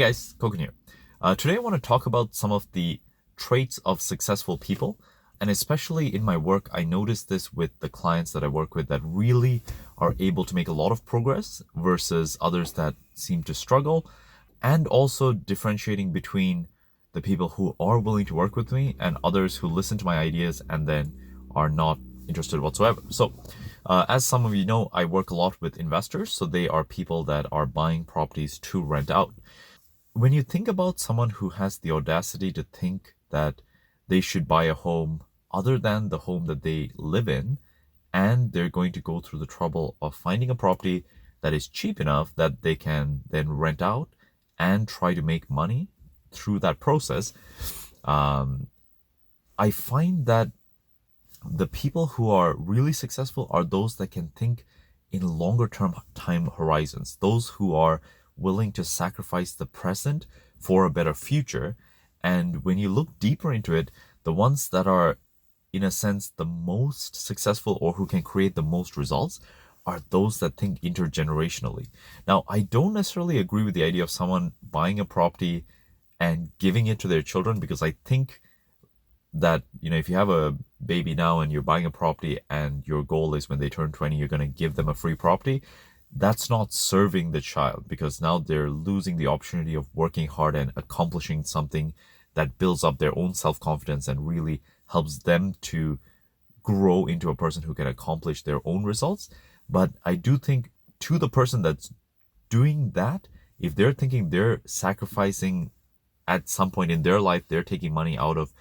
guys, Koukun here. Today I want to talk about some of the traits of successful people. And especially in my work, I notice this with the clients that I work with that really are able to make a lot of progress versus others that seem to struggle. And also differentiating between the people who are willing to work with me and others who listen to my ideas and then are not interested whatsoever. So, as some of you know, I work a lot with investors. So they are people that are buying properties to rent out. When you think about someone who has the audacity to think that they should buy a home other than the home that they live in, and they're going to go through the trouble of finding a property that is cheap enough that they can then rent out and try to make money through that process, I find that the people who are really successful are those that can think in longer term time horizons, those who are willing to sacrifice the present for a better future. And when you look deeper into it, the ones that are, in a sense, the most successful or who can create the most results are those that think intergenerationally. Now, I don't necessarily agree with the idea of someone buying a property and giving it to their children, because I think that, if you have a baby now and you're buying a property and your goal is when they turn 20, you're going to give them a free property, that's not serving the child, because now they're losing the opportunity of working hard and accomplishing something that builds up their own self-confidence and really helps them to grow into a person who can accomplish their own results. But I do think, to the person that's doing that, if they're thinking they're sacrificing at some point in their life, they're taking money out of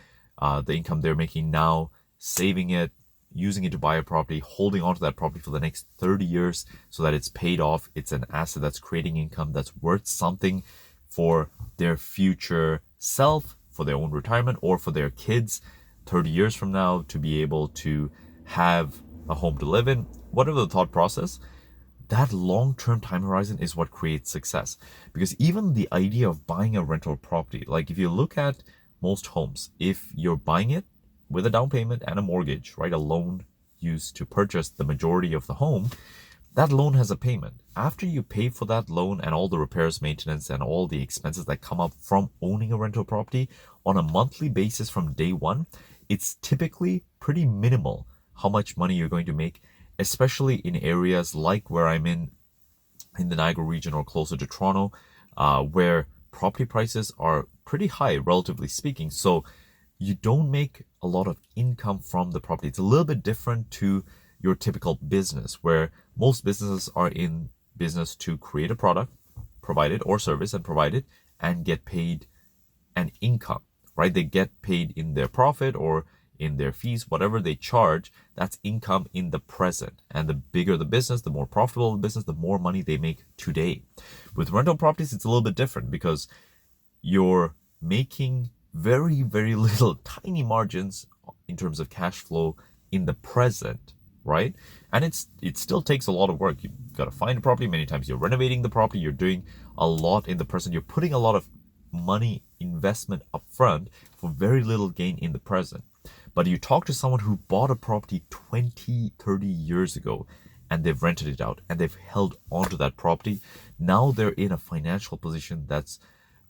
the income they're making now, saving it, using it to buy a property, holding on to that property for the next 30 years so that it's paid off. It's an asset that's creating income that's worth something for their future self, for their own retirement, or for their kids 30 years from now to be able to have a home to live in. Whatever the thought process, that long-term time horizon is what creates success. Because even the idea of buying a rental property, like if you look at most homes, if you're buying it with a down payment and a mortgage, right, a loan used to purchase the majority of the home, that loan has a payment. After you pay for that loan and all the repairs, maintenance, and all the expenses that come up from owning a rental property on a monthly basis from day one, it's typically pretty minimal how much money you're going to make, especially in areas like where I'm in the Niagara region or closer to Toronto, where property prices are pretty high, relatively speaking. So you don't make a lot of income from the property. It's a little bit different to your typical business, where most businesses are in business to create a product, provide it, or service and provide it, and get paid an income, right? They get paid in their profit or in their fees, whatever they charge, that's income in the present. And the bigger the business, the more profitable the business, the more money they make today. With rental properties, it's a little bit different, because you're making very, very little tiny margins in terms of cash flow in the present, right? And it still takes a lot of work. You've got to find a property. Many times you're renovating the property. You're doing a lot in the present. You're putting a lot of money investment up front for very little gain in the present. But you talk to someone who bought a property 20, 30 years ago, and they've rented it out and they've held onto that property. Now they're in a financial position that's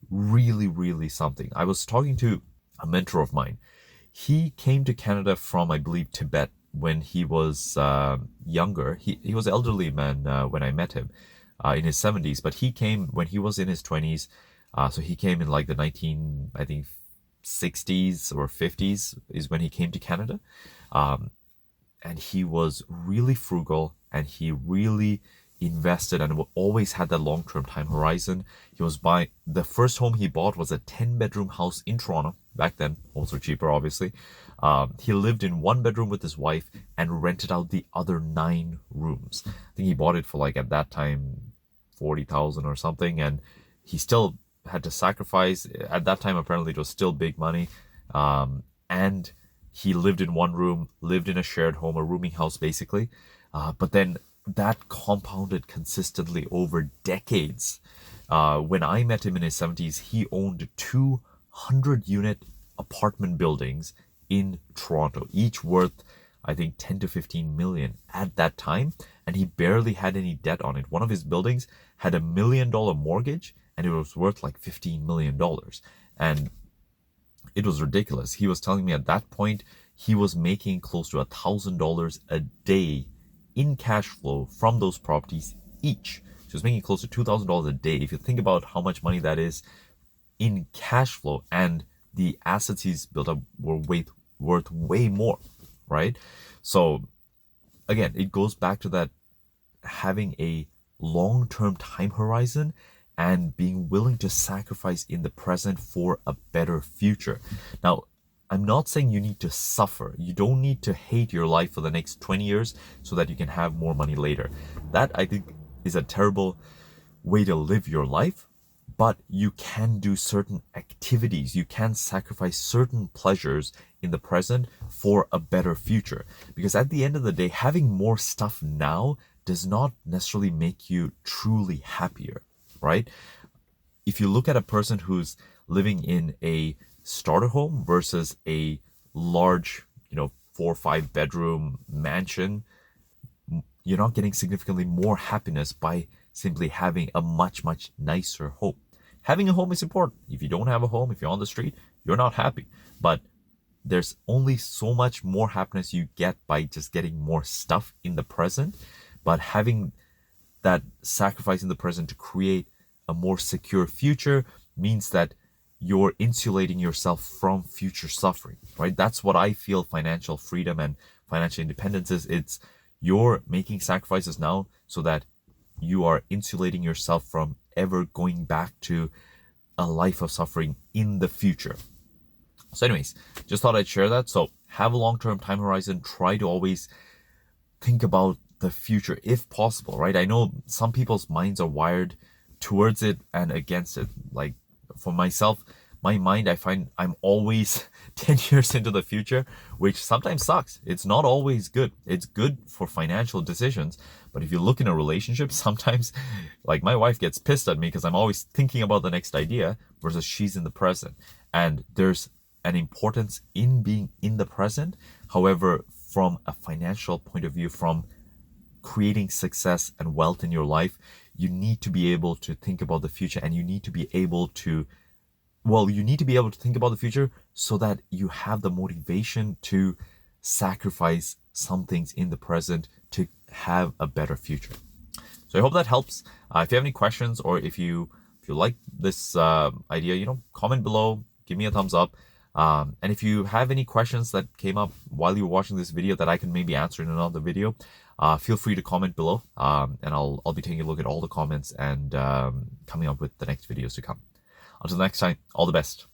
really, really something. I was talking to a mentor of mine. He came to Canada from, I believe, Tibet when he was younger. He was an elderly man when I met him in his 70s, but he came when he was in his 20s. So he came in like the 60s or 50s is when he came to Canada. And he was really frugal, and he really invested and always had that long-term time horizon. He was buying, the first home he bought was a 10-bedroom house in Toronto. Back then, homes were cheaper, obviously. He lived in one bedroom with his wife and rented out the other 9 rooms. I think he bought it for, like, at that time, 40,000 or something, and he still had to sacrifice. At that time, apparently, it was still big money. And he lived in one room, lived in a shared home, a rooming house, basically. But then that compounded consistently over decades. When I met him in his 70s, he owned 200-unit apartment buildings in Toronto, each worth, I think, 10 to 15 million at that time, and he barely had any debt on it. One of his buildings had $1 million mortgage, and it was worth like $15 million. And it was ridiculous. He was telling me at that point, he was making close to $1,000 a day in cash flow from those properties each. So he was making close to $2,000 a day. If you think about how much money that is in cash flow, and the assets he's built up were worth way more, right? So again, it goes back to that having a long-term time horizon and being willing to sacrifice in the present for a better future. Now, I'm not saying you need to suffer. You don't need to hate your life for the next 20 years so that you can have more money later. That, I think, is a terrible way to live your life. But you can do certain activities. You can sacrifice certain pleasures in the present for a better future. Because at the end of the day, having more stuff now does not necessarily make you truly happier, right? If you look at a person who's living in a starter home versus a large, 4 or 5 bedroom mansion, you're not getting significantly more happiness by simply having a much, much nicer home. Having a home is important. If you don't have a home, if you're on the street, you're not happy. But there's only so much more happiness you get by just getting more stuff in the present. But having that sacrifice in the present to create a more secure future means that you're insulating yourself from future suffering, right? That's what I feel financial freedom and financial independence is. It's you're making sacrifices now so that you are insulating yourself from ever going back to a life of suffering in the future. So anyways, just thought I'd share that. So have a long-term time horizon. Try to always think about the future if possible, right? I know some people's minds are wired towards it and against it. Like for myself, my mind, I find I'm always 10 years into the future, which sometimes sucks. It's not always good. It's good for financial decisions. But if you look in a relationship, sometimes like my wife gets pissed at me because I'm always thinking about the next idea versus she's in the present. And there's an importance in being in the present. However, from a financial point of view, from creating success and wealth in your life, you need to be able to think about the future, and you need to be able to think about the future so that you have the motivation to sacrifice some things in the present to have a better future. So I hope that helps. If you have any questions, or if you like this idea, comment below, give me a thumbs up. And if you have any questions that came up while you were watching this video that I can maybe answer in another video, feel free to comment below, and I'll be taking a look at all the comments and coming up with the next videos to come. Until next time, all the best.